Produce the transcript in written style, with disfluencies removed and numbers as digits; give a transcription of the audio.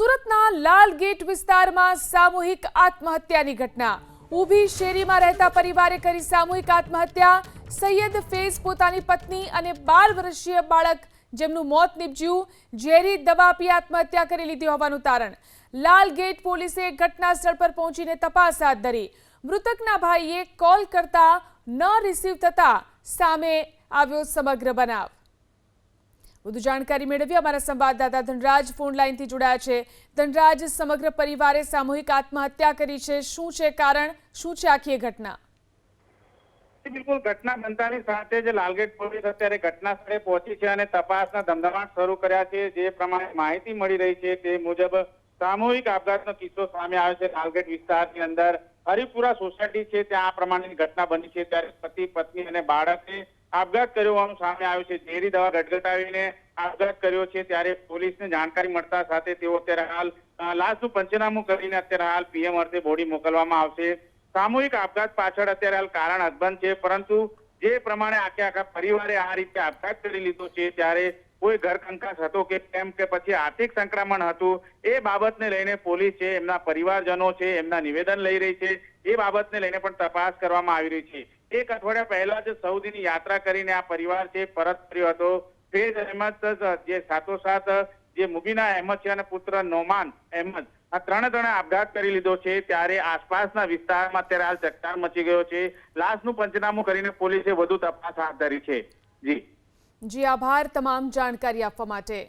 સુરતના લાલ ગેટ વિસ્તારમાં સામૂહિક આત્મહત્યાની ઘટના। ઊભી શેરીમાં રહેતા પરિવારે કરી સામૂહિક આત્મહત્યા। સૈયદ ફેઝ પોતાની પત્ની અને 12 વર્ષીય બાળક જેમનું મોત નીપજ્યું, ઝેરી દવા આપી આત્મહત્યા કરી લીધી હોવાનું તારણ। લાલ ગેટ પોલીસે ઘટના સ્થળ પર પહોંચીને તપાસ હાથ ધરી। મૃતકના ભાઈએ કોલ કરતા ન રિસીવ થતા સામે આવ્યો સમગ્ર બનાવ। વધુ જાણકારી મેળવી અમારા સંવાદદાતા ધનરાજ ફોન લાઈનથી જોડાયા છે। ધનરાજ, સમગ્ર પરિવારે સામૂહિક આત્મહત્યા કરી છે, શું છે કારણ, શું છે આખી ઘટના? બિલકુલ, ઘટના બનતાની સાથે જ લાલગેટ પોલીસ અત્યારે ઘટના સ્થળે પહોંચી છે અને તપાસના ધમધમાટ શરૂ કર્યા છે। જે પ્રમાણે માહિતી મળી રહી છે તે મુજબ સામૂહિક આપઘાતનો કિસ્સો સામે આવ્યો છે। લાલગેટ વિસ્તારની અંદર હરિપુરા સોસાયટી છે, ત્યાં આ પ્રમાણેની ઘટના બની છે, ત્યારે પતિ, પત્ની અને બાળકે આપઘાત કર્યો હોવાનું સામે આવ્યું છે। ઝેરી દવા ગટગટાવીને આપઘાત કર્યો છે, ત્યારે પોલીસને જાણકારી મળતા સાથે તેઓ અત્યારે હાલ લાશનું પંચનામું કરીને અત્યારે હાલ પીએમ અર્થે બોડી મોકલવામાં આવશે। સામૂહિક આપઘાત પાછળ અત્યારે હાલ કારણ અકબંધ છે, પરંતુ જે પ્રમાણે આખા પરિવારે આ રીતે આપઘાત કરી લીધો છે, ત્યારે કોઈ ઘર કંકાસ હતો કે કેમ, કે પછી આર્થિક સંક્રમણ હતું, એ બાબતને લઈને પોલીસ છે, એમના પરિવારજનો છે, એમના નિવેદન લઈ રહી છે। એ બાબતને લઈને પણ તપાસ કરવામાં આવી રહી છે। એક અઠવાડિયા પહેલા જ સઉદીની યાત્રા કરીને આ પરિવાર છે પરત ફર્યો હતો। ફેઝ અહેમદ જે સાથોસાથ જે મુબીના અહેમદ છે અને પુત્ર નોમાન અહેમદ, આ ત્રણે આપઘાત કરી લીધો છે, ત્યારે આસપાસના વિસ્તારમાં અત્યારે હાલ ચકચાર મચી ગયો છે। લાશનું પંચનામું કરીને પોલીસે વધુ તપાસ હાથ ધરી છે। જી, આભાર તમામ જાણકારી આપવા માટે।